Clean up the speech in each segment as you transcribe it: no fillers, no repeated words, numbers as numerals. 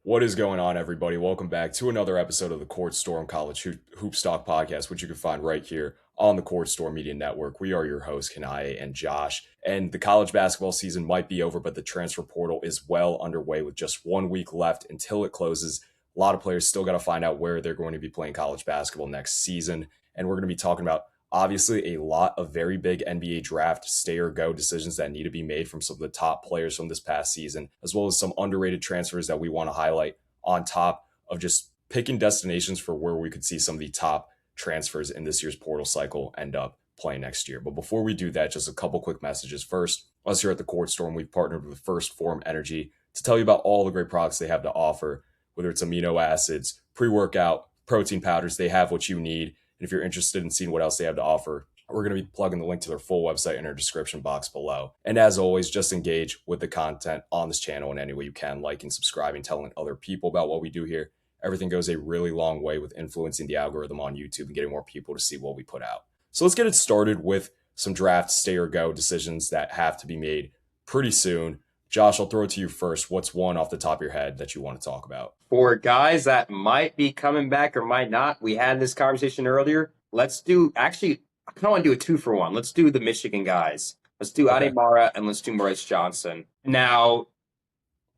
What is going on, everybody? Welcome back to another episode of the Court Storm College Hoop Stock Podcast, which you can find right here on the Court Storm Media Network. We are your hosts, Kanaye and Josh. And the college basketball season might be over, but the transfer portal is well underway with just 1 week left until it closes. A lot of players still got to find out where they're going to be playing college basketball next season. And we're going to be talking about obviously a lot of very big NBA draft stay or go decisions that need to be made from some of the top players from this past season, as well as some underrated transfers that we want to highlight on top of just picking destinations for where we could see some of the top transfers in this year's portal cycle end up playing next year. But before we do that, just a couple quick messages. First, us here at the Court Storm, we've partnered with Phorm Energy to tell you about all the great products they have to offer, whether it's amino acids, pre-workout, protein powders. They have what you need. And if you're interested in seeing what else they have to offer, we're going to be plugging the link to their full website in our description box below. And as always, just engage with the content on this channel in any way you can, liking, subscribing, telling other people about what we do here. Everything goes a really long way with influencing the algorithm on YouTube and getting more people to see what we put out. So let's get it started with some draft stay or go decisions that have to be made pretty soon. Josh, I'll throw it to you first. What's one off the top of your head that you want to talk about? For guys that might be coming back or might not, we had this conversation earlier. I kind of want to do a 2-for-1. Let's do the Michigan guys. Let's do Okay. Ademara and let's do Maurice Johnson. Now,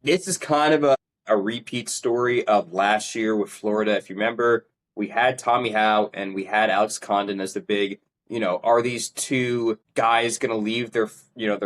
this is kind of a repeat story of last year with Florida. If you remember, we had Tommy Howe and we had Alex Condon as the big, are these two guys going to leave their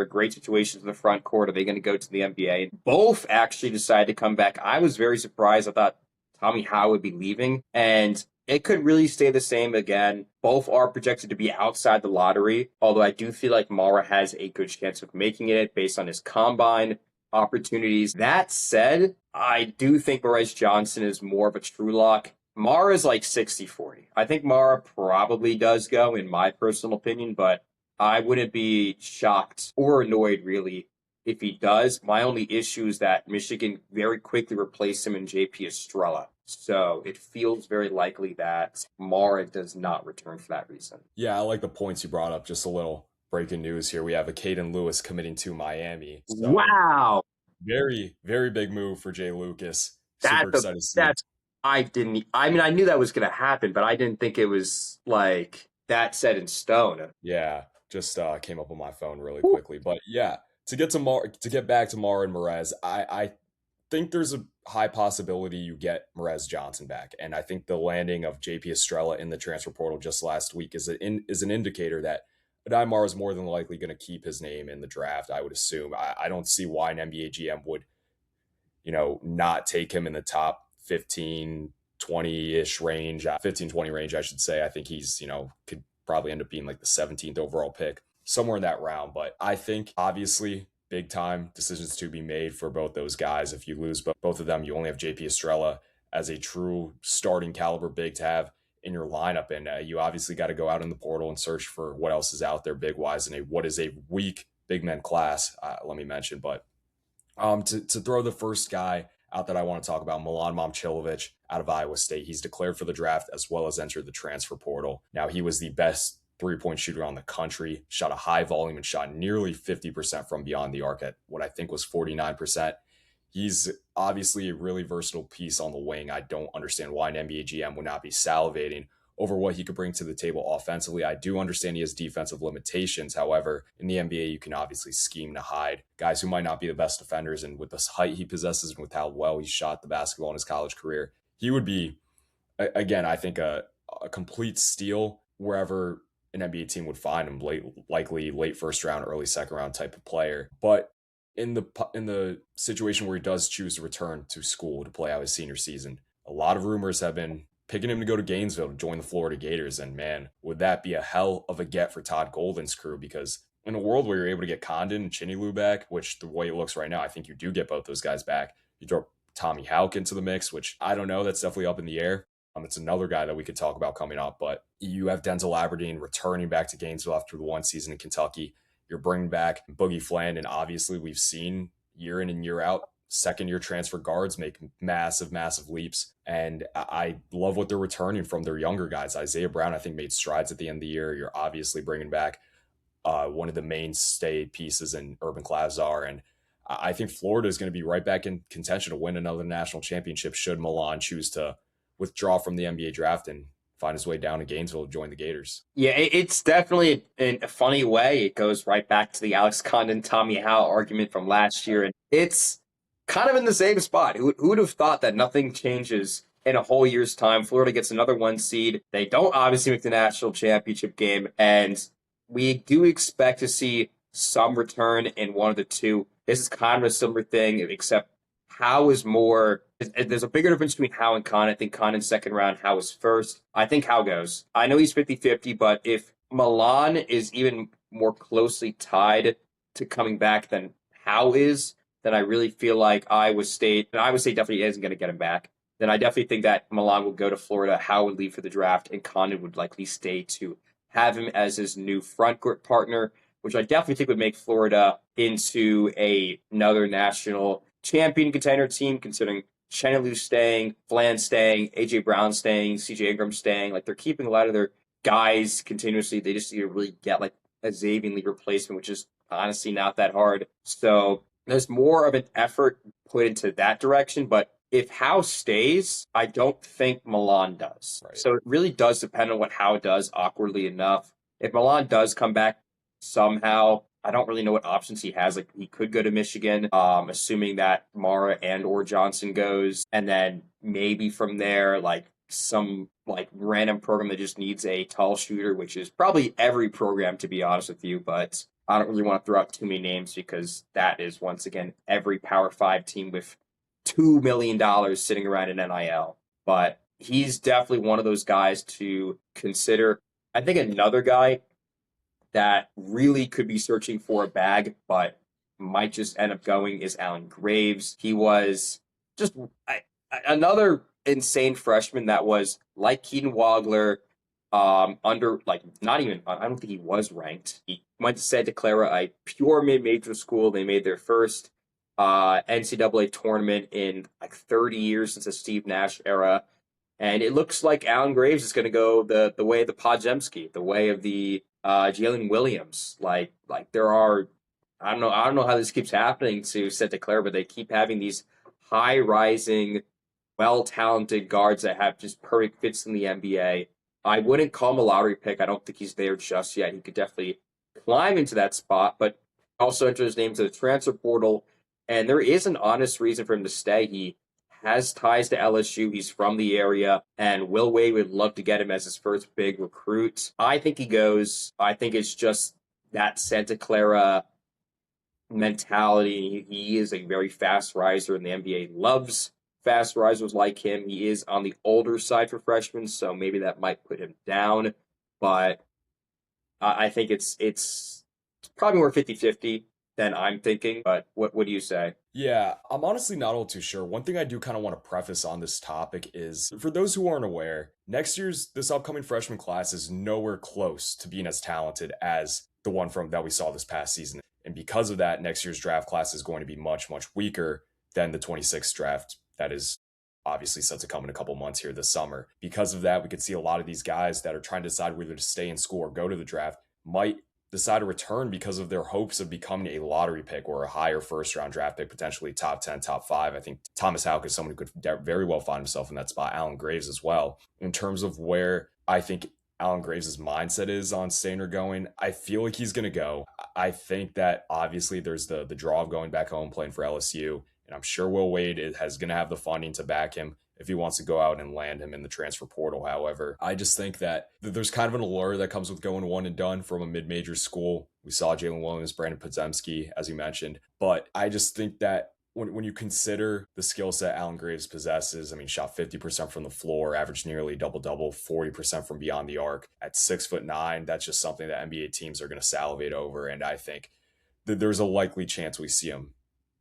great situations in the front court? Are they going to go to the NBA? And both actually decided to come back. I was very surprised. I thought Tommy Howe would be leaving, and it could really stay the same again. Both are projected to be outside the lottery, although I do feel like Mara has a good chance of making it based on his combine opportunities. That said, I do think Maurice Johnson is more of a true lock. Mara's like 60-40. I think Mara probably does go, in my personal opinion, but I wouldn't be shocked or annoyed, really, if he does. My only issue is that Michigan very quickly replaced him in JP Estrella. So it feels very likely that Mara does not return for that reason. Yeah, I like the points you brought up. Just a little breaking news here. We have a Caden Lewis committing to Miami. So Wow. very, very big move for Jay Lucas. Super That's a, excited to see. that's I knew that was going to happen, but I didn't think it was like that set in stone. Yeah, just came up on my phone really quickly. But yeah, to get back to Mara and Merez, I think there's a high possibility you get Merez Johnson back. And I think the landing of JP Estrella in the transfer portal just last week is an indicator that Adai Mara is more than likely going to keep his name in the draft, I would assume. I don't see why an NBA GM would, not take him in the top 15, 20-ish range, 15, 20 range, I should say. I think he's, could probably end up being like the 17th overall pick, somewhere in that round. But I think obviously big time decisions to be made for both those guys. If you lose both of them, you only have JP Estrella as a true starting caliber big to have in your lineup. And you obviously got to go out in the portal and search for what else is out there big wise in what is a weak big men class, let me mention. But to throw the first guy out that I want to talk about, Milan Momcilovic out of Iowa State. He's declared for the draft as well as entered the transfer portal. Now, he was the best three-point shooter on the country, shot a high volume and shot nearly 50% from beyond the arc at what I think was 49%. He's obviously a really versatile piece on the wing. I don't understand why an NBA GM would not be salivating over what he could bring to the table offensively. I do understand he has defensive limitations. However, in the NBA, you can obviously scheme to hide guys who might not be the best defenders. And with the height he possesses and with how well he shot the basketball in his college career, he would be, again, I think a complete steal wherever an NBA team would find him, likely late first round, early second round type of player. But in the situation where he does choose to return to school to play out his senior season, a lot of rumors have been picking him to go to Gainesville to join the Florida Gators. And man, would that be a hell of a get for Todd Golden's crew? Because in a world where you're able to get Condon and Chinny back, which the way it looks right now, I think you do get both those guys back. You throw Tommy Houck into the mix, which I don't know. That's definitely up in the air. It's another guy that we could talk about coming up. But you have Denzel Aberdeen returning back to Gainesville after the one season in Kentucky. You're bringing back Boogie Fland, and obviously we've seen year in and year out second-year transfer guards make massive, massive leaps. And I love what they're returning from their younger guys. Isaiah Brown, I think, made strides at the end of the year. You're obviously bringing back one of the mainstay pieces in Urban Klazar. And I think Florida is going to be right back in contention to win another national championship should Milan choose to withdraw from the NBA draft and find his way down to Gainesville to join the Gators. Yeah, it's definitely in a funny way. It goes right back to the Alex Condon, Tommy Howe argument from last year. And it's kind of in the same spot. Who would have thought that nothing changes in a whole year's time? Florida gets another one seed. They don't obviously make the national championship game. And we do expect to see some return in one of the two. This is kind of a similar thing, except Howe is more. There's a bigger difference between Howe and Con. I think Con in second round, Howe is first. I think Howe goes. I know he's 50-50, but if Milan is even more closely tied to coming back than Howe is, then I really feel like Iowa State, and Iowa State definitely isn't going to get him back. Then I definitely think that Milan would go to Florida, Howe would leave for the draft, and Condon would likely stay to have him as his new front court partner, which I definitely think would make Florida into another national champion contender team, considering Chenalou staying, Flan staying, AJ Brown staying, CJ Ingram staying. Like they're keeping a lot of their guys continuously. They just need to really get like a Xavier Lee replacement, which is honestly not that hard. So there's more of an effort put into that direction. But if Howe stays, I don't think Milan does. Right. So it really does depend on what Howe does, awkwardly enough. If Milan does come back somehow, I don't really know what options he has. Like he could go to Michigan, assuming that Mara and or Johnson goes, and then maybe from there, like some like random program that just needs a tall shooter, which is probably every program to be honest with you. But I don't really want to throw out too many names because that is once again every Power Five team with $2 million sitting around in NIL. But he's definitely one of those guys to consider. I think another guy that really could be searching for a bag, but might just end up going is Alan Graves. He was just another insane freshman that was like Keaton Wagler, under like not even I don't think he was ranked. He went to Santa Clara, a pure mid-major school. They made their first NCAA tournament in like 30 years since the Steve Nash era. And it looks like Alan Graves is going to go the way of the Podziemski, the way of the Jalen Williams. Like there are, I don't know how this keeps happening to Santa Clara, but they keep having these high rising, well talented guards that have just perfect fits in the NBA. I wouldn't call him a lottery pick. I don't think he's there just yet. He could definitely climb into that spot, but also enter his name to the transfer portal. And there is an honest reason for him to stay. He has ties to LSU. He's from the area, and Will Wade would love to get him as his first big recruit. I think he goes. I think it's just that Santa Clara mentality. He is a very fast riser, and the NBA loves fast risers like him. He is on the older side for freshmen, so maybe that might put him down. But I think it's probably more 50-50 than I'm thinking. But what do you say? Yeah, I'm honestly not all too sure. One thing I do kind of want to preface on this topic is for those who aren't aware, this upcoming freshman class is nowhere close to being as talented as the one from that we saw this past season. And because of that, next year's draft class is going to be much, much weaker than the 26th draft that is obviously set to come in a couple months here this summer. Because of that, we could see a lot of these guys that are trying to decide whether to stay in school or go to the draft might decide to return because of their hopes of becoming a lottery pick or a higher first round draft pick, potentially top 10, top 5. I think Thomas Houck is someone who could very well find himself in that spot. Alan Graves as well. In terms of where I think Alan Graves' mindset is on staying or going, I feel like he's going to go. I think that obviously there's the draw of going back home playing for LSU, and I'm sure Will Wade is going to have the funding to back him if he wants to go out and land him in the transfer portal. However, I just think that there's kind of an allure that comes with going one and done from a mid-major school. We saw Jalen Williams, Brandon Podziemski, as you mentioned. But I just think that when you consider the skill set Alan Graves possesses, I mean, shot 50% from the floor, averaged nearly double-double, 40% from beyond the arc. At 6'9", that's just something that NBA teams are going to salivate over. And I think that there's a likely chance we see him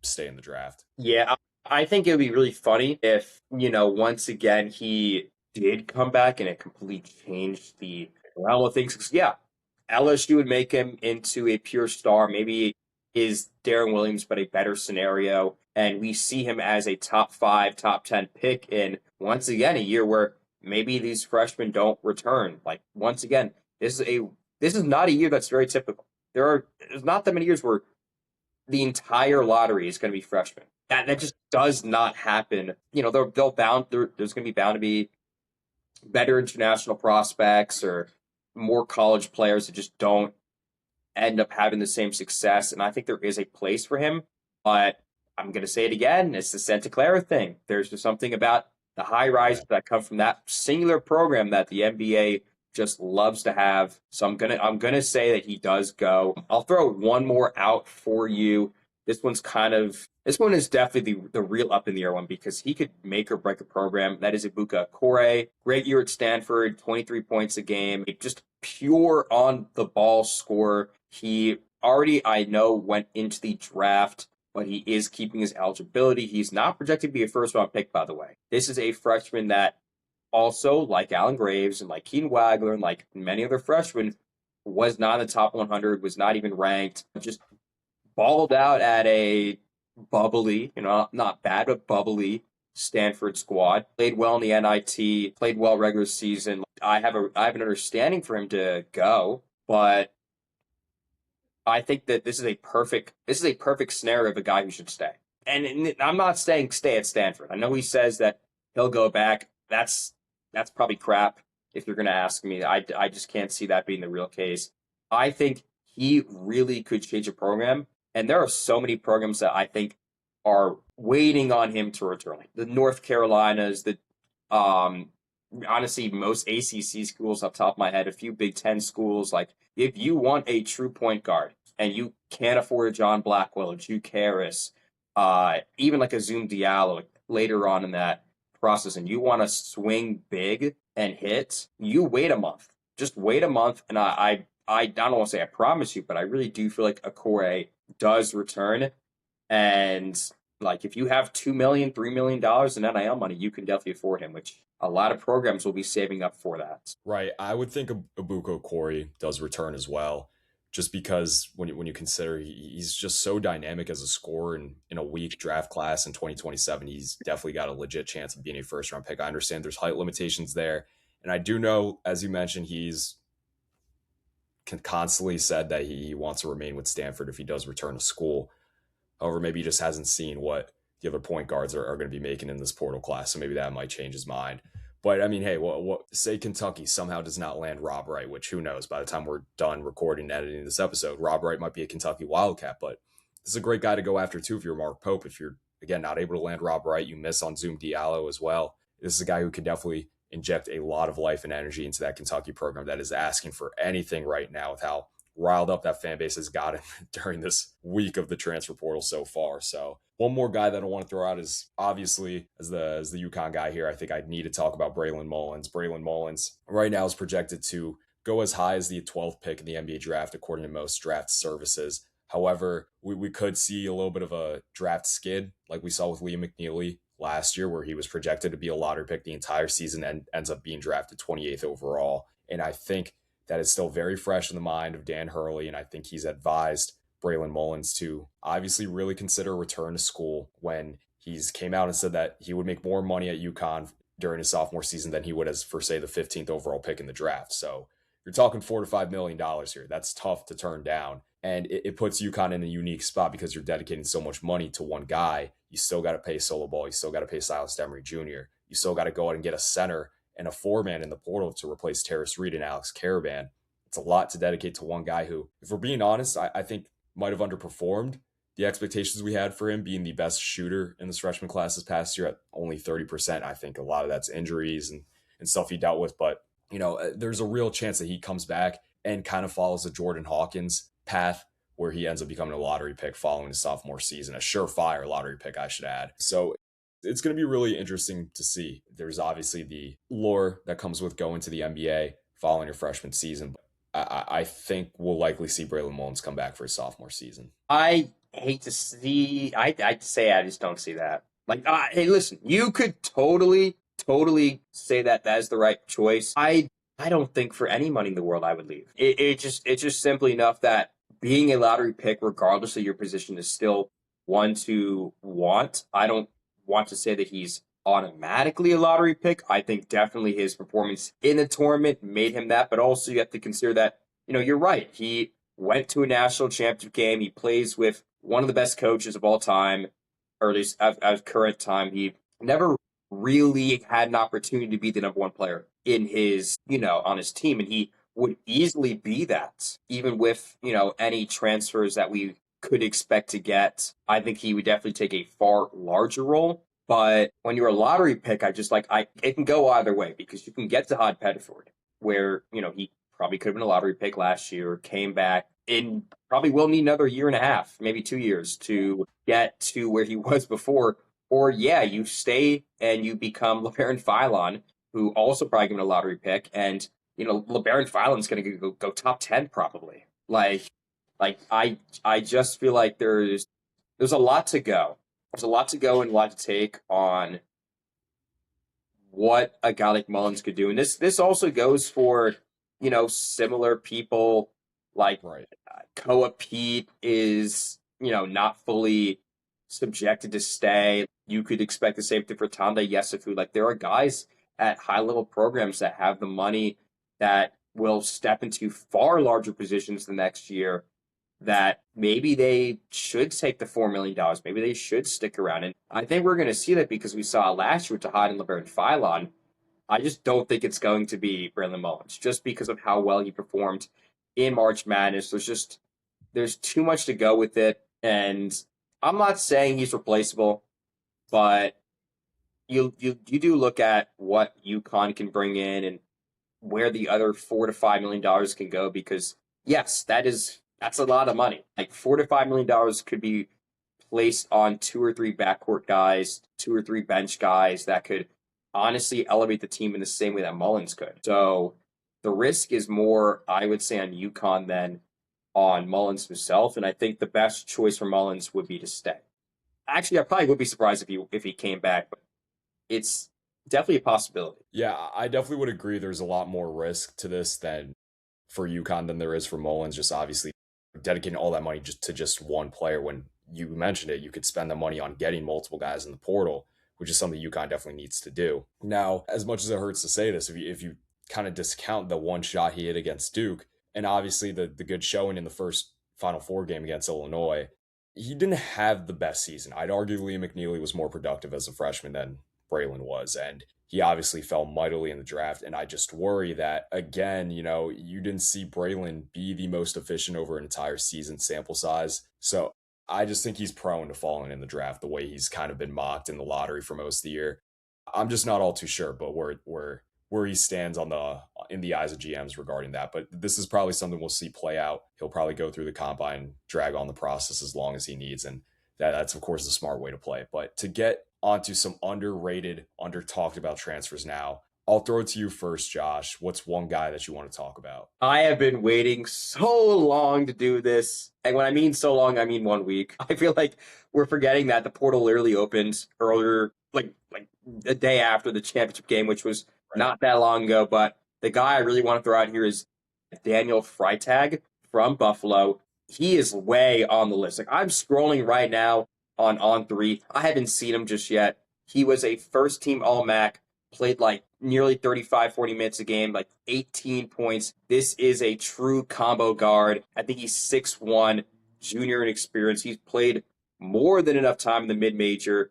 stay in the draft. Yeah, I think it would be really funny if, once again, he did come back and it completely changed the realm of things. Yeah, LSU would make him into a pure star. Maybe is Darren Williams, but a better scenario. And we see him as a top 5, top 10 pick in, once again, a year where maybe these freshmen don't return. Like, once again, this is not a year that's very typical. There's not that many years where the entire lottery is going to be freshmen. That just does not happen. There's going to be bound to be better international prospects or more college players that just don't end up having the same success. And I think there is a place for him, but I'm going to say it again. It's the Santa Clara thing. There's just something about the high rise that come from that singular program that the NBA just loves to have. So I'm gonna say that he does go. I'll throw one more out for you. This one is definitely the real up in the air one because he could make or break a program. That is Ibuka Kore. Great year at Stanford, 23 points a game. Just pure on the ball scorer. He already, I know, went into the draft, but he is keeping his eligibility. He's not projected to be a first round pick, by the way. This is a freshman that also, like Alan Graves and like Keen Wagler and like many other freshmen, was not in the top 100, was not even ranked, just balled out at a bubbly, not bad, but bubbly Stanford squad. Played well in the NIT, played well regular season. I have an understanding for him to go, but I think that this is a perfect scenario of a guy who should stay. And I'm not saying stay at Stanford. I know he says that he'll go back. That's probably crap if you're going to ask me. I just can't see that being the real case. I think he really could change a program. And there are so many programs that I think are waiting on him to return. Like the North Carolinas, honestly, most ACC schools off the top of my head, a few Big Ten schools. Like if you want a true point guard and you can't afford a John Blackwell, a Juke Harris, even like a Zoom Diallo later on in that process, and you want to swing big and hit, you wait a month. Just wait a month, and I don't want to say I promise you, but I really do feel like Okore does return. And like if you have $2 million, $3 million in NIL money, you can definitely afford him, which a lot of programs will be saving up for that. Right. I would think Ibuka Corey does return as well, just because when you consider he's just so dynamic as a scorer, and in a weak draft class in 2027, he's definitely got a legit chance of being a first round pick. I understand there's height limitations there. And I do know, as you mentioned, he's constantly said that he wants to remain with Stanford if he does return to school. However, maybe he just hasn't seen what the other point guards are going to be making in this portal class. So maybe that might change his mind. But I mean, hey, say Kentucky somehow does not land Rob Wright, which who knows? By the time we're done recording and editing this episode, Rob Wright might be a Kentucky Wildcat. But this is a great guy to go after too if you're Mark Pope. If you're again not able to land Rob Wright, you miss on Zoom Diallo as well. This is a guy who can definitely inject a lot of life and energy into that Kentucky program that is asking for anything right now with how riled up that fan base has gotten during this week of the transfer portal so far. So one more guy that I want to throw out is obviously as the UConn guy here. I think I need to talk about Braylon Mullins. Braylon Mullins right now is projected to go as high as the 12th pick in the NBA draft, according to most draft services. However, we could see a little bit of a draft skid like we saw with Liam McNeely last year, where he was projected to be a lottery pick the entire season and ends up being drafted 28th overall. And I think that is still very fresh in the mind of Dan Hurley, and I think he's advised Braylon Mullins to obviously really consider a return to school when he's came out and said that he would make more money at UConn during his sophomore season than he would as for, say, the 15th overall pick in the draft. So you're talking $4 to $5 million here. That's tough to turn down. And it puts UConn in a unique spot because you're dedicating so much money to one guy. You still got to pay Solo Ball. You still got to pay Silas Demery Jr. You still got to go out and get a center and a four-man in the portal to replace Terrace Reed and Alex Caravan. It's a lot to dedicate to one guy who, if we're being honest, I think might have underperformed the expectations we had for him being the best shooter in this freshman class this past year at only 30%. I think a lot of that's injuries and stuff he dealt with. But, there's a real chance that he comes back and kind of follows the Jordan Hawkins path where he ends up becoming a lottery pick following his sophomore season, a surefire lottery pick, I should add. So it's going to be really interesting to see. There's obviously the lure that comes with going to the NBA following your freshman season. But I think we'll likely see Braylon Mullins come back for his sophomore season. I hate to see. I say I just don't see that. Like, hey, listen, you could totally say that is the right choice. I don't think for any money in the world I would leave. It's just simply enough that being a lottery pick, regardless of your position, is still one to want. I don't want to say that he's automatically a lottery pick. I think definitely his performance in the tournament made him that, but also you have to consider that, you're right. He went to a national championship game. He plays with one of the best coaches of all time, or at least at current time. He never really had an opportunity to be the number one player in his, on his team. And he would easily be that, even with, any transfers that we could expect to get. I think he would definitely take a far larger role. But when you're a lottery pick, it can go either way because you can get to Todd Pettiford, where, he probably could have been a lottery pick last year, came back, and probably will need another year and a half, maybe 2 years to get to where he was before. Or yeah, you stay and you become LeBaron Philon, who also probably given a lottery pick, and LeBaron Philon's going to go top 10 probably. I just feel like there's a lot to go. There's a lot to go and a lot to take on what a guy like Mullins could do. And this also goes for, similar people like Right. Koa Pete is, not fully subjected to stay. You could expect the same thing for Tanda Yesufu. Like there are guys at high level programs that have the money that will step into far larger positions the next year that maybe they should take the $4 million. Maybe they should stick around. And I think we're going to see that because we saw last year with Tahad and LeBaron Philon. I just don't think it's going to be Braylon Mullins just because of how well he performed in March Madness. There's too much to go with it. And I'm not saying he's replaceable, but you do look at what UConn can bring in and where the other $4 to $5 million can go because yes, that's a lot of money. Like $4 to $5 million could be placed on two or three backcourt guys, two or three bench guys that could honestly elevate the team in the same way that Mullins could. So the risk is more, I would say, on UConn than on Mullins himself. And I think the best choice for Mullins would be to stay. Actually, I probably would be surprised if he came back, but it's definitely a possibility. Yeah, I definitely would agree. There's a lot more risk to this than for UConn than there is for Mullins. Just obviously dedicating all that money just one player. When you mentioned it, you could spend the money on getting multiple guys in the portal, which is something UConn definitely needs to do. Now, as much as it hurts to say this, if you kind of discount the one shot he hit against Duke, and obviously the good showing in the first Final Four game against Illinois, he didn't have the best season. I'd argue Liam McNeely was more productive as a freshman than Braylon was, and he obviously fell mightily in the draft. And I just worry that, again, you didn't see Braylon be the most efficient over an entire season sample size. So I just think he's prone to falling in the draft the way he's kind of been mocked in the lottery for most of the year. I'm just not all too sure, but where he stands in the eyes of GMs regarding that. But this is probably something we'll see play out. He'll probably go through the combine, drag on the process as long as he needs, and that's of course the smart way to play it. But to get onto some underrated, under talked about transfers now, I'll throw it to you first, Josh. What's one guy that you want to talk about? I have been waiting so long to do this. And when I mean so long, I mean 1 week. I feel like we're forgetting that the portal literally opened earlier, like the day after the championship game, which was Right. not that long ago. But the guy I really want to throw out here is Daniel Freitag from Buffalo. He is way on the list. Like I'm scrolling right now on three. I haven't seen him just yet. He was a first team All MAC, played like nearly 35, 40 minutes a game, like 18 points. This is a true combo guard. I think he's 6'1", junior in experience. He's played more than enough time in the mid-major.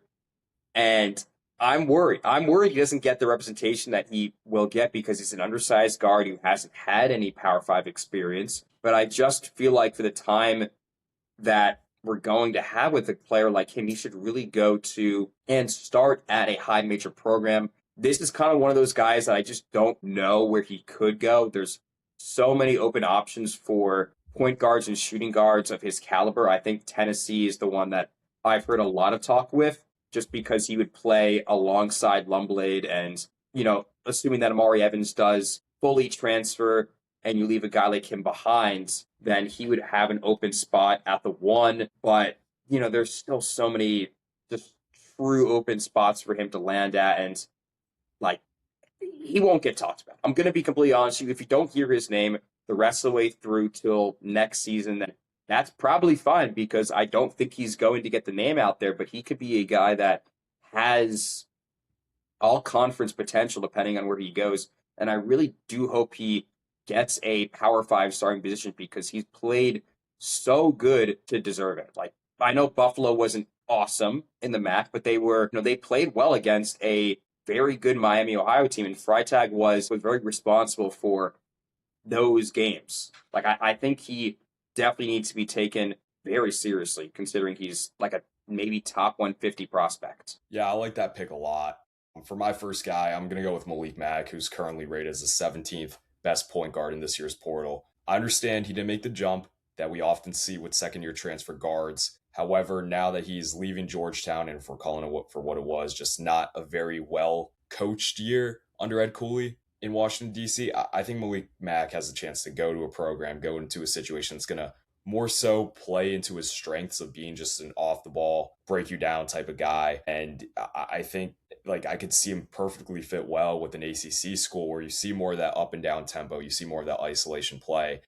And I'm worried. I'm worried he doesn't get the representation that he will get because he's an undersized guard who hasn't had any Power 5 experience. But I just feel like for the time that we're going to have with a player like him, he should really go to and start at a high major program. This is kind of one of those guys that I just don't know where he could go. There's so many open options for point guards and shooting guards of his caliber. I think Tennessee is the one that I've heard a lot of talk with just because he would play alongside Lumblade and, assuming that Amari Evans does fully transfer and you leave a guy like him behind, then he would have an open spot at the one. But, there's still so many just true open spots for him to land at. And, like, he won't get talked about. I'm going to be completely honest with you. If you don't hear his name the rest of the way through till next season, then that's probably fine because I don't think he's going to get the name out there. But he could be a guy that has all conference potential depending on where he goes. And I really do hope he gets a Power 5 starting position because he's played so good to deserve it. Like I know Buffalo wasn't awesome in the MAC, but they played well against a very good Miami, Ohio team, and Freitag was very responsible for those games. Like I think he definitely needs to be taken very seriously, considering he's like a maybe top 150 prospect. Yeah, I like that pick a lot. For my first guy, I'm going to go with Malik Mack, who's currently rated as the 17th best point guard in this year's portal. I understand he didn't make the jump that we often see with second year transfer guards. However, now that he's leaving Georgetown, and if we're calling it for what it was, just not a very well coached year under Ed Cooley in Washington, D.C., I think Malik Mack has a chance to go to a program, go into a situation that's going to more so play into his strengths of being just an off the ball, break you down type of guy. And I think like I could see him perfectly fit well with an ACC school where you see more of that up and down tempo, you see more of that isolation play.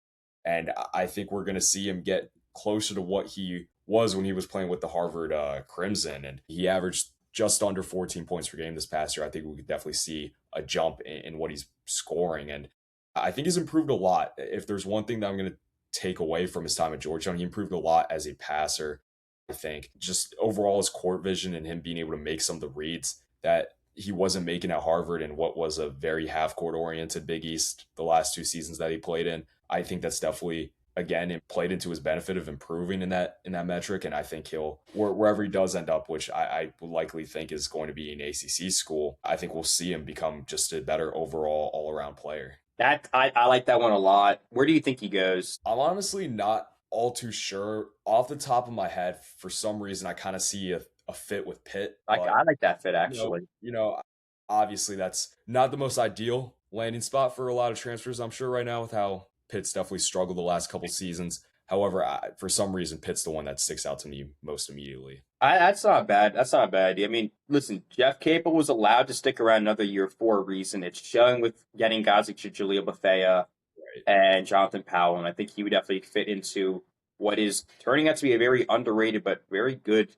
And I think we're going to see him get closer to what he was when he was playing with the Harvard Crimson. And he averaged just under 14 points per game this past year. I think we could definitely see a jump in what he's scoring. And I think he's improved a lot. If there's one thing that I'm going to take away from his time at Georgetown, he improved a lot as a passer. I think just overall his court vision and him being able to make some of the reads that he wasn't making at Harvard and what was a very half court oriented Big East the last two seasons that he played in. I think that's definitely again it played into his benefit of improving in that metric. And I think he'll wherever he does end up, which I would likely think is going to be an ACC school, I think we'll see him become just a better overall all around player. I like that one a lot. Where do you think he goes? I'm honestly not all too sure. Off the top of my head, for some reason, I kind of see a fit with Pitt, but I like that fit you know, actually. you know, obviously that's not the most ideal landing spot for a lot of transfers. I'm sure right now with how Pitt's definitely struggled the last couple seasons. However, for some reason, Pitt's the one that sticks out to me most immediately. That's not bad. That's not a bad idea. I mean, listen, Jeff Capel was allowed to stick around another year for a reason. It's showing with getting guys like Jaleel Bethea Right. and Jonathan Powell, and I think he would definitely fit into what is turning out to be a very underrated but very good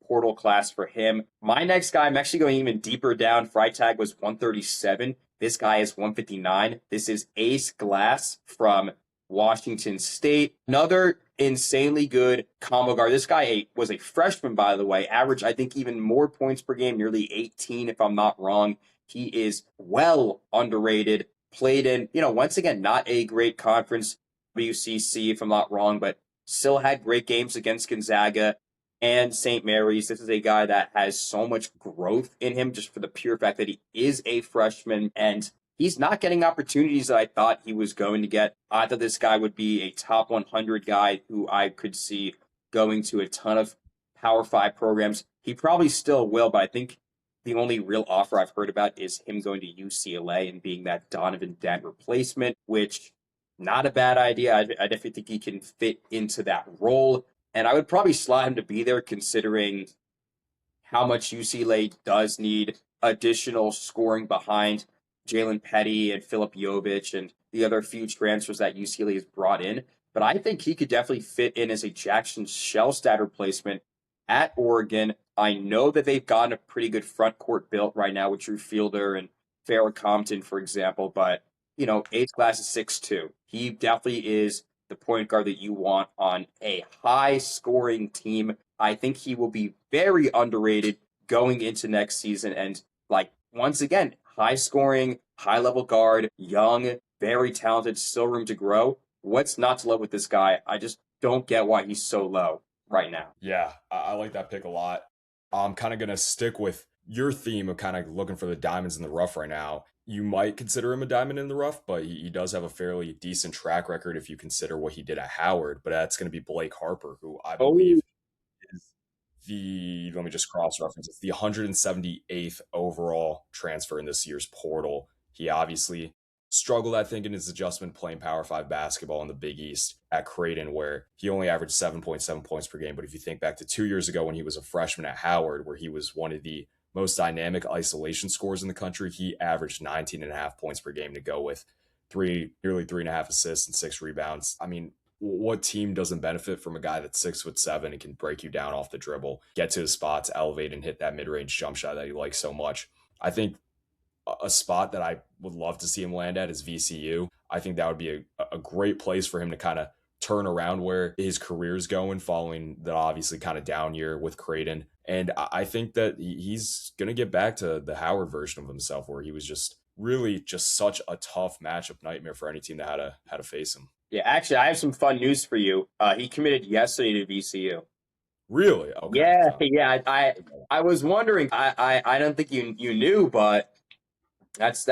portal class for him. My next guy, I'm actually going even deeper down. Freitag was 137. This guy is 159. This is Ace Glass from Washington State. Another insanely good combo guard. This guy was a freshman, by the way, averaged, I think, even more points per game, nearly 18, if I'm not wrong. He is well underrated. Played in, once again, not a great conference, WCC, if I'm not wrong, but still had great games against Gonzaga and St. Mary's. This is a guy that has so much growth in him just for the pure fact that he is a freshman and he's not getting opportunities that I thought he was going to get. I thought this guy would be a top 100 guy who I could see going to a ton of Power 5 programs. He probably still will, but I think the only real offer I've heard about is him going to UCLA and being that Donovan Dent replacement, which not a bad idea. I definitely think he can fit into that role. And I would probably slot him to be there considering how much UCLA does need additional scoring behind Jalen Petty and Philip Jovic and the other few transfers that UCLA has brought in. But I think he could definitely fit in as a Jackson Shellstad replacement at Oregon. I know that they've gotten a pretty good front court built right now with Drew Fielder and Farrah Compton, for example. But, Ace Glass is 6'2". He definitely is the point guard that you want on a high scoring team. I think he will be very underrated going into next season. And, once again, high scoring, high level guard, young, very talented, still room to grow. What's not to love with this guy? I just don't get why he's so low right now. Yeah, I like that pick a lot. I'm kind of going to stick with your theme of kind of looking for the diamonds in the rough right now. You might consider him a diamond in the rough, but he does have a fairly decent track record if you consider what he did at Howard. But that's going to be Blake Harper, who I Oh, believe is let me just cross reference, it's the 178th overall transfer in this year's portal. He obviously struggled, I think, in his adjustment playing Power 5 basketball in the Big East at Creighton, where he only averaged 7.7 points per game. But if you think back to 2 years ago when he was a freshman at Howard, where he was one of the most dynamic isolation scores in the country, he averaged 19 and a half points per game to go with nearly 3.5 assists and 6 rebounds. I mean, what team doesn't benefit from a guy that's 6'7" and can break you down off the dribble, get to his spots, elevate, and hit that mid-range jump shot that you like so much? I think a spot that I would love to see him land at is VCU. I think that would be a great place for him to kind of turn around where his career's going following the obviously kind of down year with Creighton. And I think that he's going to get back to the Howard version of himself where he was just really just such a tough matchup nightmare for any team that had to face him. Yeah, actually, I have some fun news for you. He committed yesterday to VCU. Really? Okay. Yeah, So yeah. I was wondering. I don't think you knew, but that's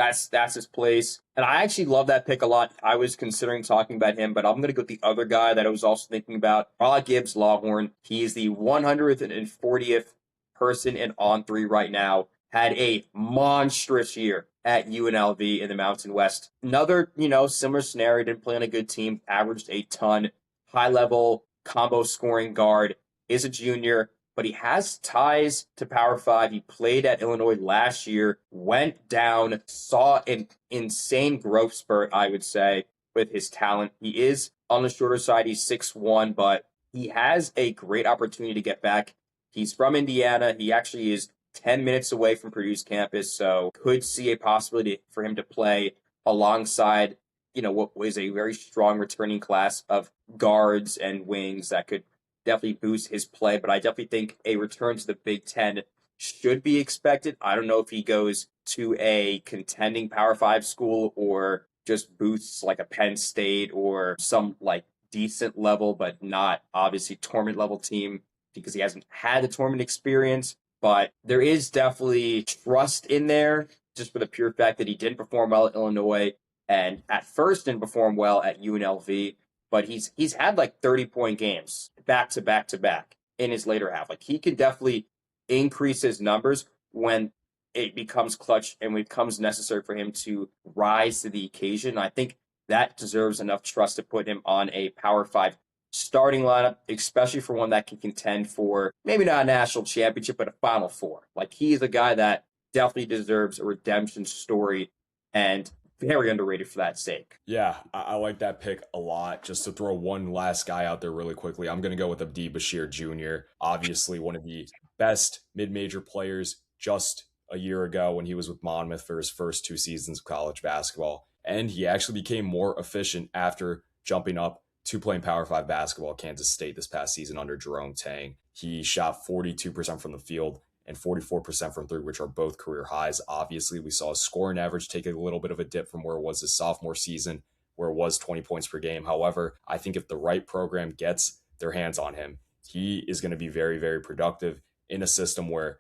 his place. And I actually love that pick a lot. I was considering talking about him, but I'm gonna go with the other guy that I was also thinking about. Rod Gibbs Lawhorn. He is the 140th person in On Three right now. Had a monstrous year at UNLV in the Mountain West. Another, similar scenario. Didn't play on a good team. Averaged a ton. High level combo scoring guard. Is a junior, but he has ties to Power Five. He played at Illinois last year, went down, saw an insane growth spurt, I would say, with his talent. He is on the shorter side. He's 6'1", but he has a great opportunity to get back. He's from Indiana. He actually is 10 minutes away from Purdue's campus, so could see a possibility for him to play alongside, what was a very strong returning class of guards and wings that could definitely boost his play, but I definitely think a return to the Big Ten should be expected. I don't know if he goes to a contending Power Five school or just boosts like a Penn State or some like decent level, but not obviously tournament level team because he hasn't had the tournament experience. But there is definitely trust in there just for the pure fact that he didn't perform well at Illinois and at first didn't perform well at UNLV, but he's had like 30-point games back to back to back in his later half. Like he can definitely increase his numbers when it becomes clutch and when it becomes necessary for him to rise to the occasion. I think that deserves enough trust to put him on a Power Five starting lineup, especially for one that can contend for maybe not a national championship, but a Final Four. Like he is a guy that definitely deserves a redemption story and very underrated for that sake. yeah, I like that pick a lot. Just to throw one last guy out there really quickly, I'm going to go with Abdi Bashir Jr., obviously one of the best mid-major players just a year ago when he was with Monmouth for his first 2 seasons of college basketball. And he actually became more efficient after jumping up to playing Power 5 basketball at Kansas State this past season under Jerome Tang. He shot 42% from the field and 44% from three, which are both career highs. Obviously, we saw his scoring average take a little bit of a dip from where it was his sophomore season, where it was 20 points per game. However, I think if the right program gets their hands on him, he is going to be very, very productive in a system where,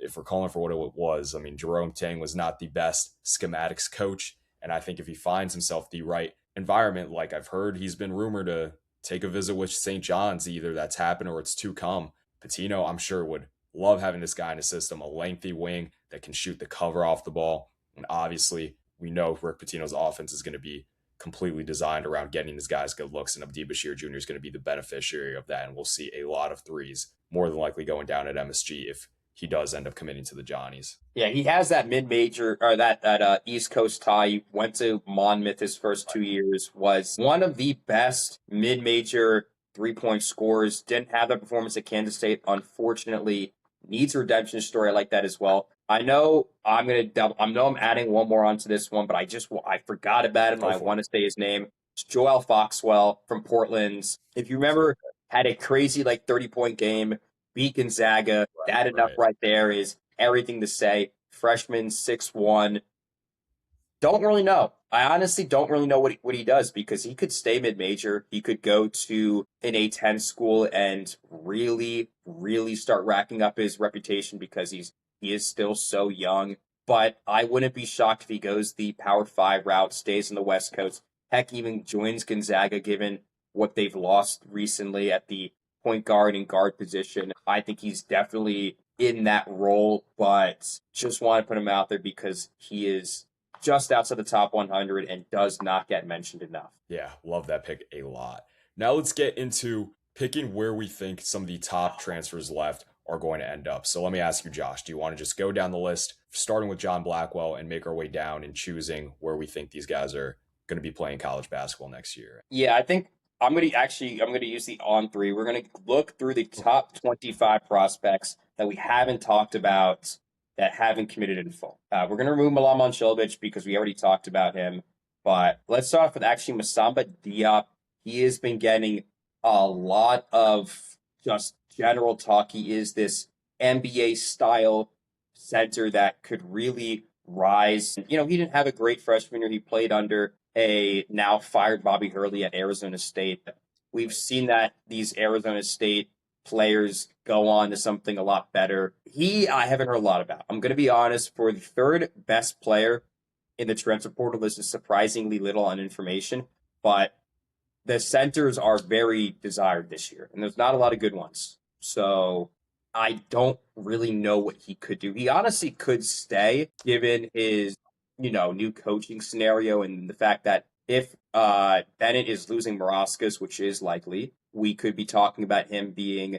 if we're calling for what it was, I mean, Jerome Tang was not the best schematics coach. And I think if he finds himself the right environment, like I've heard he's been rumored to take a visit with St. John's, either that's happened or it's to come. Patino, I'm sure, would love having this guy in his system, a lengthy wing that can shoot the cover off the ball. And obviously, we know Rick Pitino's offense is going to be completely designed around getting his guys good looks, and Abdi Bashir Jr. is going to be the beneficiary of that. And we'll see a lot of threes, more than likely going down at MSG if he does end up committing to the Johnnies. Yeah, he has that mid-major or that East Coast tie. He went to Monmouth his first 2 years, was one of the best mid-major three-point scorers. Didn't have that performance at Kansas State, unfortunately. Needs a redemption story. I like that as well. I know I'm gonna double. I know I'm adding one more onto this one, but I forgot about him. Go I for want it. to say his name. It's Joel Foxwell from Portland. If you remember, had a crazy like 30-point game, beat Gonzaga. That enough Right. right there is everything to say. Freshman 6'1". Don't really know. I honestly don't really know what he does because he could stay mid-major. He could go to an A10 school and really, really start racking up his reputation because he is still so young. But I wouldn't be shocked if he goes the Power 5 route, stays on the West Coast, heck, even joins Gonzaga given what they've lost recently at the point guard and guard position. I think he's definitely in that role, but just want to put him out there because he is just outside the top 100 and does not get mentioned enough. Yeah, love that pick a lot. Now let's get into picking where we think some of the top transfers left are going to end up. So let me ask you, Josh, do you want to just go down the list, starting with John Blackwell, and make our way down and choosing where we think these guys are going to be playing college basketball next year? Yeah, I think I'm gonna use the on three. We're gonna look through the top 25 prospects that we haven't talked about that haven't committed in full. We're gonna remove Milan Monciljevic because we already talked about him. But let's start off with actually Masamba Diop. he has been getting a lot of just general talk. He is this NBA style center that could really rise. You know, he didn't have a great freshman year. He played under a now fired Bobby Hurley at Arizona State. We've seen that these Arizona State players go on to something a lot better. I haven't heard a lot about. I'm going to be honest, for the third best player in the transfer portal, this is surprisingly little on information, but the centers are very desired this year, and there's not a lot of good ones. So I don't really know what he could do. He honestly could stay given his, new coaching scenario and the fact that if Bennett is losing Moroskas, which is likely, we could be talking about him being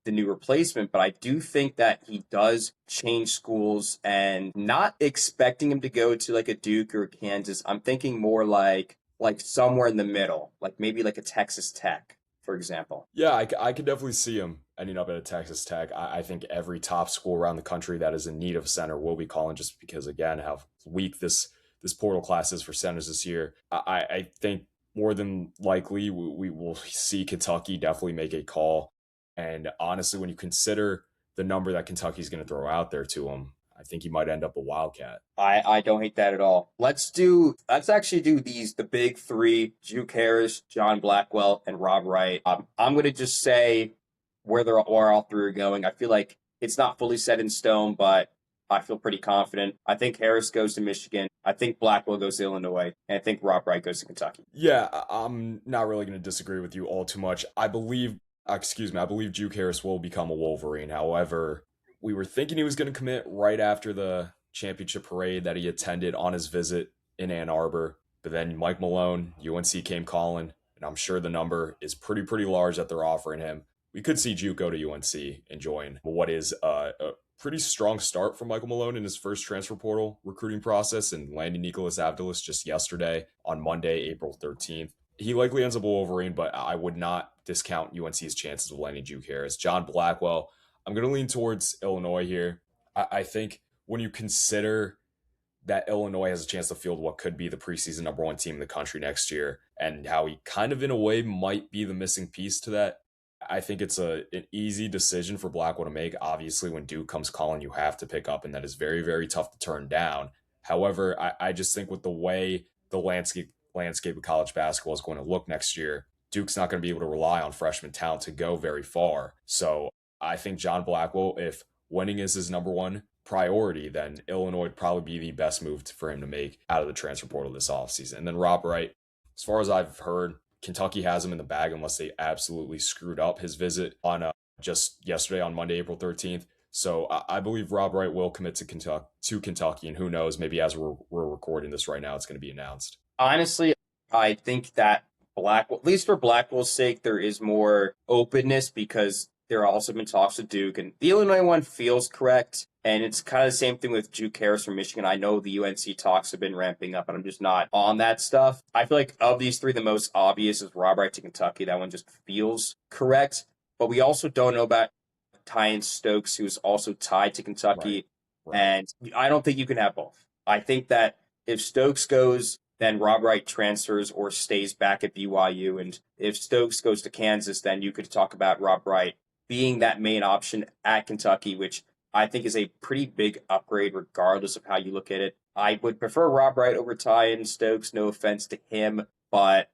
the new replacement, but I do think that he does change schools and not expecting him to go to like a Duke or Kansas. I'm thinking more like somewhere in the middle, like maybe like a Texas Tech, for example. Yeah, I could definitely see him ending up at a Texas Tech. I think every top school around the country that is in need of a center will be calling, just because again how weak this portal class is for centers this year. I think more than likely we will see Kentucky definitely make a call. And honestly, when you consider the number that Kentucky's going to throw out there to him, I think he might end up a Wildcat. I don't hate that at all. Let's actually do the big three: Juke Harris, John Blackwell, and Rob Wright. I'm gonna just say where all three are going. I feel like it's not fully set in stone, but I feel pretty confident. I think Harris goes to Michigan. I think Blackwell goes to Illinois, and I think Rob Wright goes to Kentucky. Yeah, I'm not really going to disagree with you all too much. I believe Juke Harris will become a Wolverine. However, we were thinking he was going to commit right after the championship parade that he attended on his visit in Ann Arbor. But then Mike Malone, UNC came calling, and I'm sure the number is pretty large that they're offering him. We could see Juke go to UNC and join what is a pretty strong start for Michael Malone in his first transfer portal recruiting process, and landing Nicholas Avdilis just yesterday on Monday, April 13th. He likely ends up a Wolverine, but I would not discount UNC's chances of landing Juke Harris. John Blackwell, I'm going to lean towards Illinois here. I think when you consider that Illinois has a chance to field what could be the preseason number one team in the country next year, and how he kind of in a way might be the missing piece to that, I think it's an easy decision for Blackwell to make. Obviously, when Duke comes calling, you have to pick up, and that is very tough to turn down. However, I just think with the way the landscape of college basketball is going to look next year, Duke's not going to be able to rely on freshman talent to go very far. So I think John Blackwell, if winning is his number one priority, then Illinois would probably be the best move for him to make out of the transfer portal this offseason. And then Rob Wright, as far as I've heard, Kentucky has him in the bag unless they absolutely screwed up his visit on just yesterday on Monday, April 13th. So I believe Rob Wright will commit to Kentucky, and who knows, maybe as we're recording this right now, it's going to be announced. Honestly, I think that Blackwell, at least for Blackwell's sake, there is more openness because there have also been talks with Duke, and the Illinois one feels correct. And it's kind of the same thing with Juke Harris from Michigan. I know the UNC talks have been ramping up, and I'm just not on that stuff. I feel like of these three, the most obvious is Rob Wright to Kentucky. That one just feels correct. But we also don't know about Tyan Stokes, who's also tied to Right. Kentucky. Right. And I don't think you can have both. I think that if Stokes goes, then Rob Wright transfers or stays back at BYU. And if Stokes goes to Kansas, then you could talk about Rob Wright being that main option at Kentucky, which I think is a pretty big upgrade regardless of how you look at it. I would prefer Rob Wright over Tyan Stokes, no offense to him, but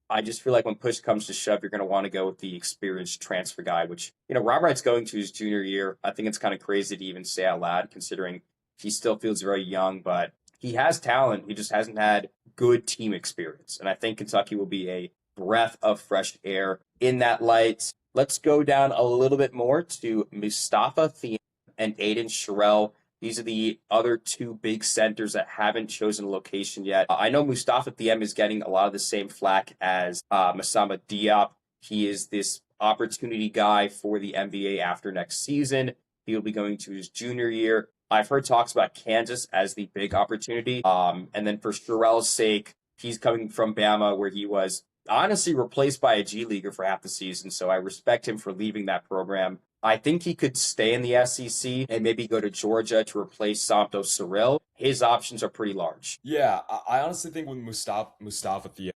I just feel like when push comes to shove, you're going to want to go with the experienced transfer guy, which, Rob Wright's going to his junior year. I think it's kind of crazy to even say out loud, considering he still feels very young, but he has talent. He just hasn't had good team experience. And I think Kentucky will be a breath of fresh air in that light. Let's go down a little bit more to Mustafa Thiem and Aiden Sherrill. These are the other two big centers that haven't chosen a location yet. I know Mustafa Thiem is getting a lot of the same flack as Masama Diop. He is this opportunity guy for the NBA after next season. He will be going to his junior year. I've heard talks about Kansas as the big opportunity. And then for Sherrell's sake, he's coming from Bama, where he was honestly replaced by a G Leaguer for half the season. So I respect him for leaving that program. I think he could stay in the SEC and maybe go to Georgia to replace Santos Cyril. His options are pretty large. Yeah, I honestly think with Mustafa Thiem,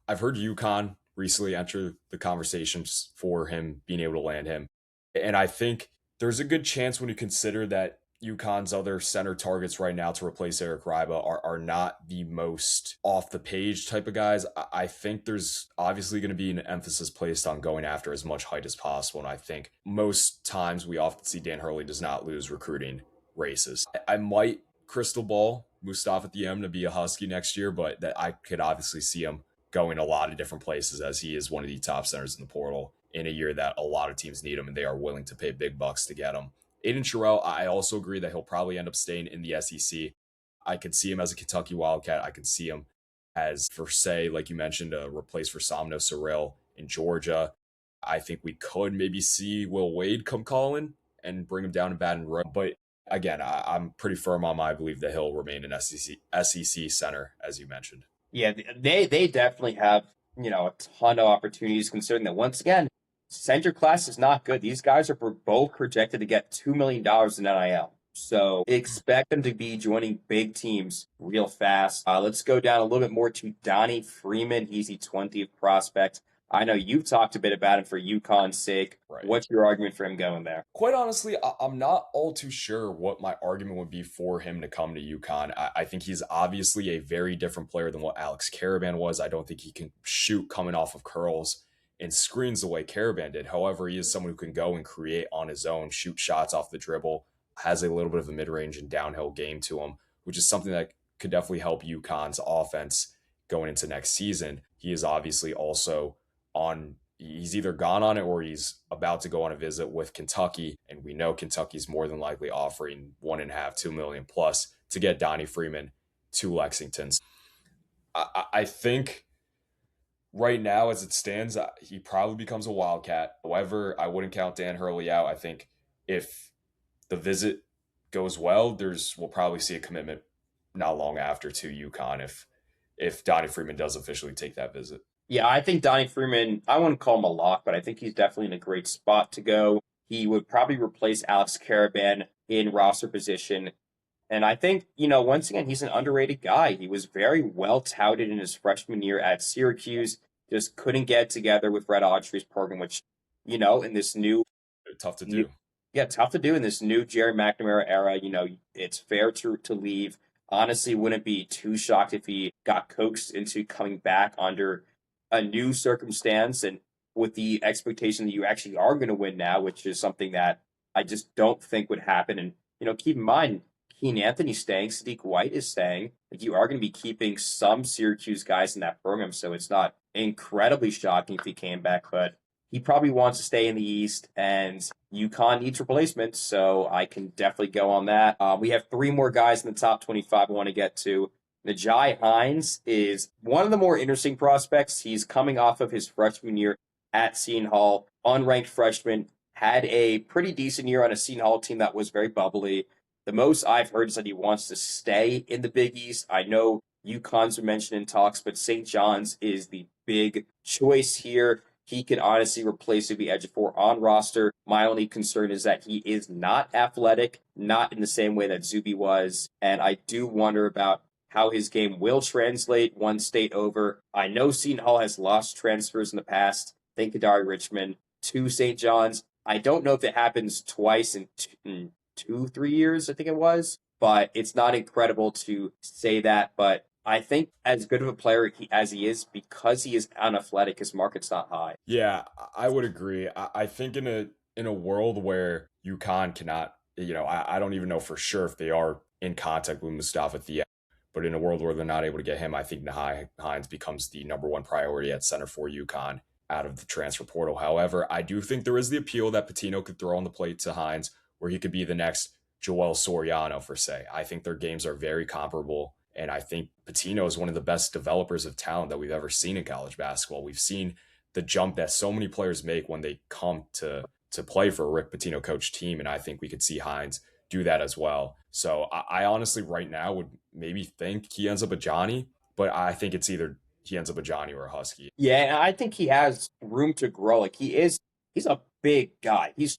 I've heard UConn recently enter the conversations for him being able to land him. And I think there's a good chance when you consider that UConn's other center targets right now to replace Eric Riba are not the most off the page type of guys. I think there's obviously going to be an emphasis placed on going after as much height as possible. And I think most times we often see Dan Hurley does not lose recruiting races. I might crystal ball Mustafa Diem to be a Husky next year, but that I could obviously see him going a lot of different places as he is one of the top centers in the portal in a year that a lot of teams need him and they are willing to pay big bucks to get him. Aiden Sherrill, I also agree that he'll probably end up staying in the SEC. I could see him as a Kentucky Wildcat. I could see him as, for say, like you mentioned, a replace for Somno Cyril in Georgia. I think we could maybe see Will Wade come calling and bring him down to Baton Rouge. But again, I'm pretty firm on my belief that he'll remain an SEC center, as you mentioned. Yeah, they definitely have, a ton of opportunities considering that once again, center class is not good. These guys are both projected to get $2 million in NIL. So expect them to be joining big teams real fast. Let's go down a little bit more to Donnie Freeman. He's the 20th prospect. I know you've talked a bit about him for UConn's sake. Right. What's your argument for him going there? Quite honestly, I'm not all too sure what my argument would be for him to come to UConn. I think he's obviously a very different player than what Alex Caravan was. I don't think he can shoot coming off of curls and screens the way Caravan did. However, he is someone who can go and create on his own, shoot shots off the dribble, has a little bit of a mid-range and downhill game to him, which is something that could definitely help UConn's offense going into next season. He is obviously also on he's either gone on it or he's about to go on a visit with Kentucky. And we know Kentucky's more than likely offering 1.5, 2 million plus to get Donnie Freeman to Lexington. I think right now, as it stands, he probably becomes a Wildcat. However, I wouldn't count Dan Hurley out. I think if the visit goes well, we'll probably see a commitment not long after to UConn if Donnie Freeman does officially take that visit. Yeah, I think Donnie Freeman, I wouldn't call him a lock, but I think he's definitely in a great spot to go. He would probably replace Alex Caravan in roster position. And I think, once again, he's an underrated guy. He was very well touted in his freshman year at Syracuse, just couldn't get together with Red Autry's program, which, in this Tough to new do. yeah, tough to do in this new Jerry McNamara era. It's fair to leave. Honestly, wouldn't be too shocked if he got coaxed into coming back under a new circumstance and with the expectation that you actually are going to win now, which is something that I just don't think would happen. And, keep in mind, Keen Anthony's staying, Sadiq White is staying. Like, you are going to be keeping some Syracuse guys in that program, so it's not incredibly shocking if he came back, but he probably wants to stay in the East, and UConn needs replacements, so I can definitely go on that. We have three more guys in the top 25 I want to get to. Najai Hines is one of the more interesting prospects. He's coming off of his freshman year at Seton Hall, unranked freshman, had a pretty decent year on a Seton Hall team that was very bubbly. The most I've heard is that he wants to stay in the Big East. I know UConn's been mentioned in talks, but St. John's is the big choice here. He could honestly replace Zuby Ejiofor on roster. My only concern is that he is not athletic, not in the same way that Zuby was. And I do wonder about how his game will translate one state over. I know Seton Hall has lost transfers in the past. Think Kadari Richmond to St. John's. I don't know if it happens twice in 2-3 years, I think it was. But it's not incredible to say that. But I think as good of a player as he is, because he is unathletic, his market's not high. Yeah, I would agree. I think in a world where UConn cannot, I don't even know for sure if they are in contact with Mustafa Thia, but in a world where they're not able to get him, I think Nahai Hines becomes the number one priority at center for UConn out of the transfer portal. However, I do think there is the appeal that Patino could throw on the plate to Hines, where he could be the next Joel Soriano, for say. I think their games are very comparable. And I think Patino is one of the best developers of talent that we've ever seen in college basketball. We've seen the jump that so many players make when they come to play for a Rick Pitino coach team. And I think we could see Hines do that as well. So I honestly right now would maybe think he ends up a Johnny, but I think it's either he ends up a Johnny or a Husky. Yeah, and I think he has room to grow. He's a big guy. He's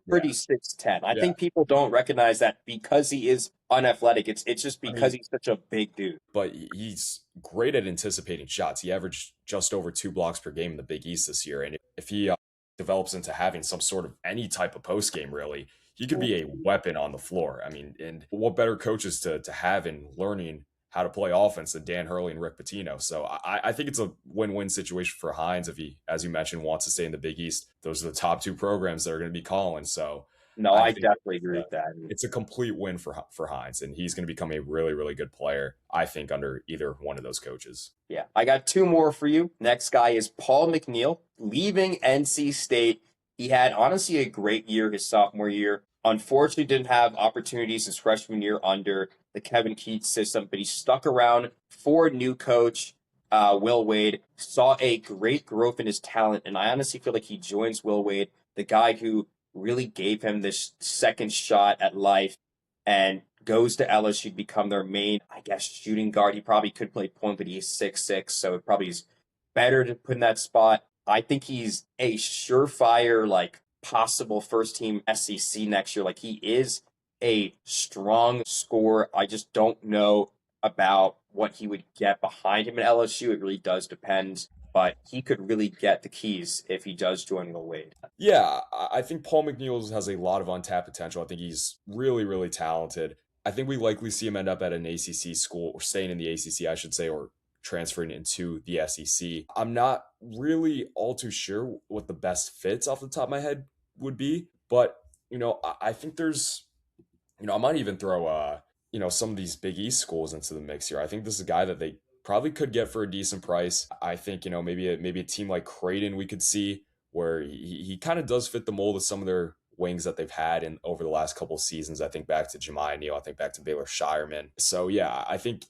Yeah, pretty 6'10". I yeah. think people don't recognize that because he is unathletic. It's just I because mean, he's such a big dude. but he's great at anticipating shots. He averaged just over 2 blocks per game in the Big East this year, and if he develops into having some sort of any type of post game, really, he could be a weapon on the floor. I mean, and what better coaches to have in learning how to play offense than Dan Hurley and Rick Pitino? So I think it's a win-win situation for Hines if he, as you mentioned, wants to stay in the Big East. Those are the top two programs that are going to be calling. So No, I I think definitely agree with that. it's a complete win for Hines, and he's going to become a really really good player. I think under either one of those coaches. Yeah, I got two more for you. Next guy is Paul McNeil, leaving NC State. He had honestly a great year his sophomore year. Unfortunately, didn't have opportunities his freshman year under the Kevin Keatts system, but he stuck around for new coach Will Wade. Saw a great growth in his talent, and I honestly feel like he joins Will Wade, the guy who really gave him this second shot at life, and goes to LSU to become their main, I guess, shooting guard. He probably could play point, but he's 6'6", so it probably is better to put in that spot. I think he's a surefire, like, possible first team SEC next year. Like, he is a strong scorer. I just don't know about what he would get behind him at LSU. It really does depend, but he could really get the keys if he does join Will Wade. Yeah, I think Paul McNeil has a lot of untapped potential. I think he's really really talented. I think we likely see him end up at an ACC school or staying in the ACC, I should say, or transferring into the SEC. I'm not really all too sure what the best fits off the top of my head would be, but I think there's I might even throw some of these Big East schools into the mix here. I think this is a guy that they probably could get for a decent price. I think, maybe a team like Creighton we could see where he kind of does fit the mold of some of their wings that they've had in over the last couple of seasons. I think back to Jemiah Neal, I think back to Baylor Shireman. So yeah, I think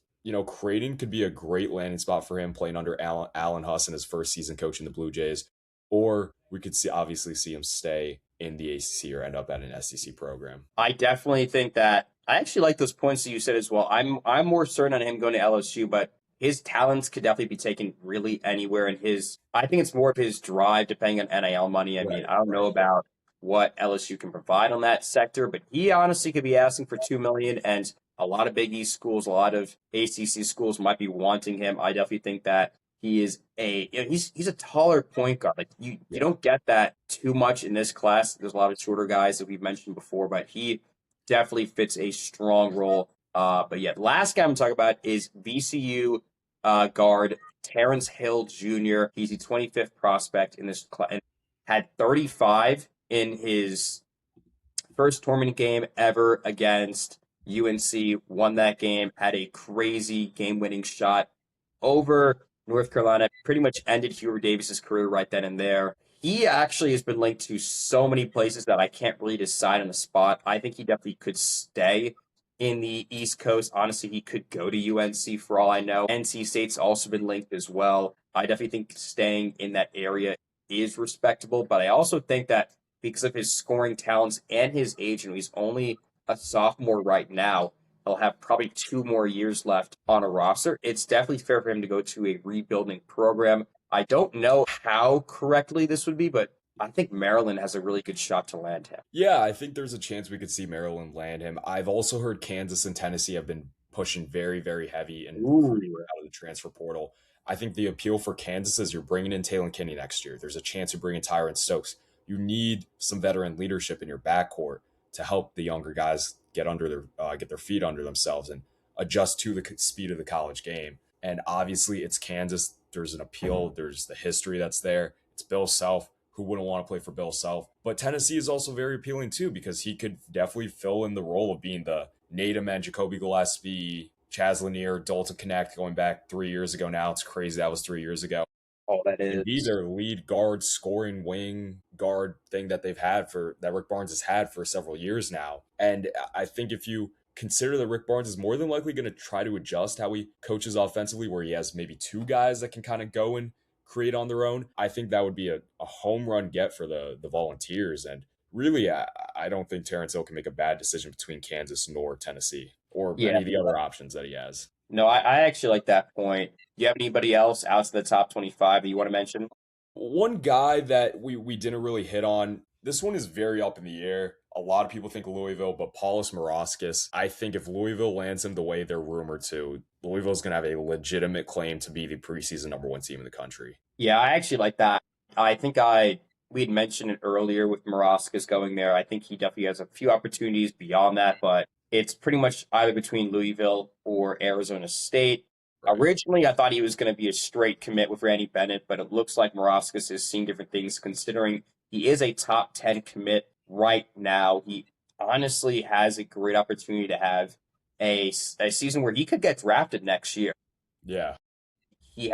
Creighton could be a great landing spot for him playing under Allen Huss in his first season coaching the Blue Jays. Or we could obviously see him stay in the ACC or end up at an SEC program. I definitely think that I actually like those points that you said as well. I'm more certain on him going to LSU, but his talents could definitely be taken really anywhere. And his I think it's more of his drive, depending on NIL money. I mean, Right, I don't know right. about what LSU can provide on that sector, but he honestly could be asking for 2 million, and a lot of Big East schools, a lot of ACC schools might be wanting him. I definitely think that he is he's a taller point guard. Like you Yeah. don't get that too much in this class. There's a lot of shorter guys that we've mentioned before, but he definitely fits a strong role. But yeah, the last guy I'm talking about is VCU guard Terrence Hill Jr. He's the 25th prospect in this class and had 35 in his first tournament game ever against UNC. Won that game, had a crazy game-winning shot over North Carolina. Pretty much ended Hubert Davis's career right then and there. He actually has been linked to so many places that I can't really decide on the spot. I think he definitely could stay in the East Coast. Honestly, he could go to UNC for all I know. NC State's also been linked as well. I definitely think staying in that area is respectable, but I also think that because of his scoring talents and his age, and he's only a sophomore right now, he'll have probably 2 more years left on a roster. It's definitely fair for him to go to a rebuilding program. I don't know how correctly this would be, but I think Maryland has a really good shot to land him. Yeah, I think there's a chance we could see Maryland land him. I've also heard Kansas and Tennessee have been pushing very, very heavy in recruiting Ooh. out of the transfer portal. I think the appeal for Kansas is you're bringing in Taylor Kinney next year. There's a chance you bring in Tyron Stokes. You need some veteran leadership in your backcourt to help the younger guys get their feet under themselves and adjust to the speed of the college game. And obviously, it's Kansas. There's an appeal. There's the history that's there. It's Bill Self. Who wouldn't want to play for Bill Self? But Tennessee is also very appealing too because he could definitely fill in the role of being the Nate and Jacoby Gillespie, Chaz Lanier, Dalton Connect going back 3 years ago now. It's crazy that was 3 years ago. Oh, that And be is. their lead guard, scoring wing guard thing that Rick Barnes has had for several years now. And I think if you consider that Rick Barnes is more than likely going to try to adjust how he coaches offensively, where he has maybe two guys that can kind of go and create on their own, I think that would be a home run get for the Volunteers. And really, I don't think Terrence Hill can make a bad decision between Kansas nor Tennessee or Yeah. any of the other options that he has. No, I actually like that point. Do you have anybody else outside the top 25 that you want to mention? One guy that we didn't really hit on This one is very up in the air. A lot of people think Louisville, but Paulus Morauskas, I think if Louisville lands him the way they're rumored to, Louisville's going to have a legitimate claim to be the preseason number one team in the country. Yeah, I actually like that. I think I we had mentioned it earlier with Moroskas going there. I think he definitely has a few opportunities beyond that, but it's pretty much either between Louisville or Arizona State. Right. Originally, I thought he was going to be a straight commit with Randy Bennett, but it looks like Moroskas is seeing different things considering he is a top 10 commit right now. He honestly has a great opportunity to have a season where he could get drafted next year. Yeah. He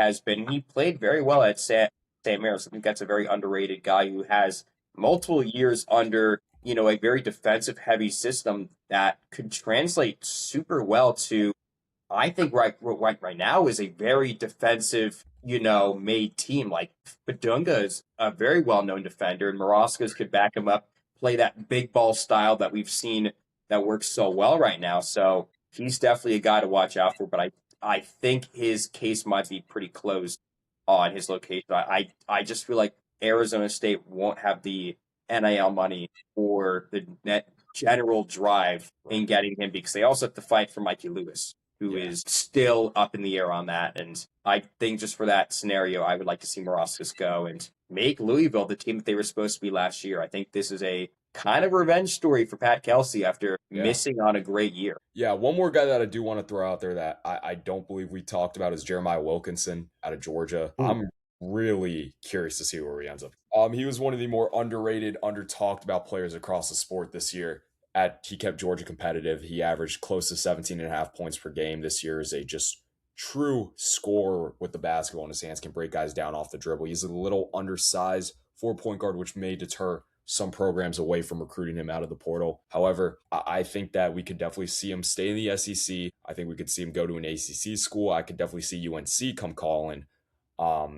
played very well at Sam Maris. I think that's a very underrated guy who has multiple years under, a very defensive heavy system that could translate super well to I think right now is a very defensive, made team. Like Badunga is a very well known defender, and Moroskas could back him up, play that big ball style that we've seen that works so well right now. So he's definitely a guy to watch out for. But I think his case might be pretty closed on his location. I just feel like Arizona State won't have the NIL money or the net general drive in Right. getting him because they also have to fight for Mikey Lewis who Yeah. is still up in the air on that. And I think just for that scenario, I would like to see Moroskas go and make Louisville the team that they were supposed to be last year. I think this is a kind of revenge story for Pat Kelsey after Yeah. missing on a great year. Yeah, one more guy that I do want to throw out there that I don't believe we talked about is Jeremiah Wilkinson out of Georgia. Ooh. I'm really curious to see where he ends up. He was one of the more underrated, under talked about players across the sport this year. He kept Georgia competitive. He averaged close to 17 and a half points per game this year as a just true scorer with the basketball in his hands, can break guys down off the dribble. He's a little undersized 4 point guard, which may deter some programs away from recruiting him out of the portal. However, I think that we could definitely see him stay in the SEC. I think we could see him go to an ACC school. I could definitely see UNC come calling.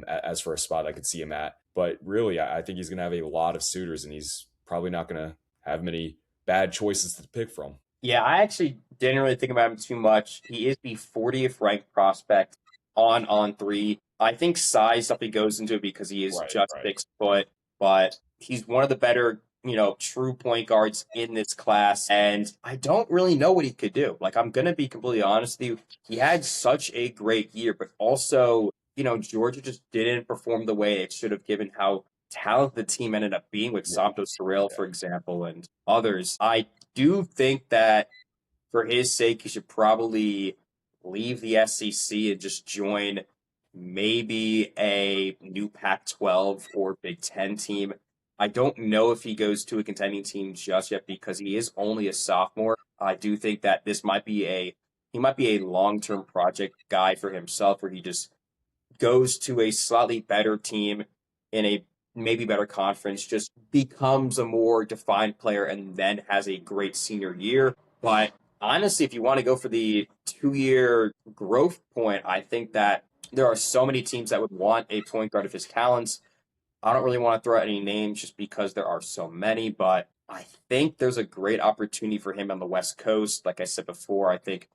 As for a spot I could see him at, but really, I think he's going to have a lot of suitors, and he's probably not going to have many bad choices to pick from. Yeah, I actually didn't really think about him too much. He is the 40th ranked prospect on three. I think size definitely goes into it because he is Right, just right. 6 foot, but he's one of the better, true point guards in this class. And I don't really know what he could do. Like, I'm going to be completely honest with you. He had such a great year, but also, Georgia just didn't perform the way it should have given how talented the team ended up being with Yeah, Santos Sorrell, yeah, for example, and others. I do think that for his sake, he should probably leave the SEC and just join maybe a new Pac 12 or Big Ten team. I don't know if he goes to a contending team just yet because he is only a sophomore. I do think that he might be a long term project guy for himself where he just goes to a slightly better team in a maybe better conference, just becomes a more defined player and then has a great senior year. But honestly, if you want to go for the 2 year growth point, I think that there are so many teams that would want a point guard of his talents. I don't really want to throw out any names just because there are so many, but I think there's a great opportunity for him on the West Coast. Like I said before, I think,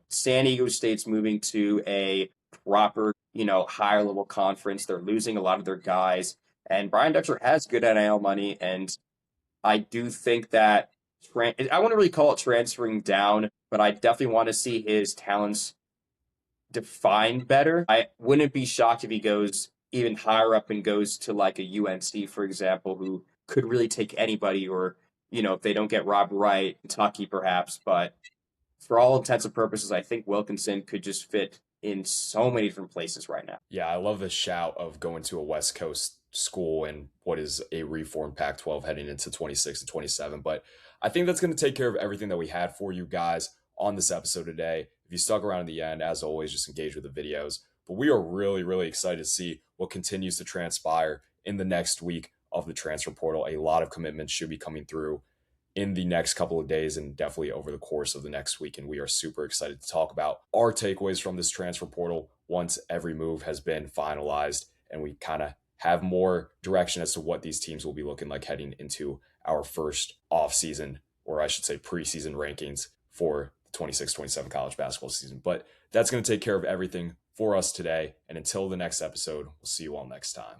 San Diego State's moving to a proper, higher level conference. They're losing a lot of their guys. And Brian Dutcher has good NIL money. And I do think that I wouldn't really call it transferring down, but I definitely want to see his talents defined better. I wouldn't be shocked if he goes even higher up and goes to like a UNC, for example, who could really take anybody, or if they don't get Rob Wright, Kentucky perhaps. But for all intents and purposes, I think Wilkinson could just fit in so many different places right now. Yeah, I love the shout of going to a West Coast school and what is a reformed Pac 12 heading into 26 and 27. But I think that's going to take care of everything that we had for you guys on this episode today. If you stuck around to the end, as always, just engage with the videos. But we are really, really excited to see what continues to transpire in the next week of the transfer portal. A lot of commitments should be coming through in the next couple of days and definitely over the course of the next week. And we are super excited to talk about our takeaways from this transfer portal once every move has been finalized and we kind of have more direction as to what these teams will be looking like heading into our first off-season, or I should say preseason rankings for the 26-27 college basketball season. But that's going to take care of everything for us today. And until the next episode, we'll see you all next time.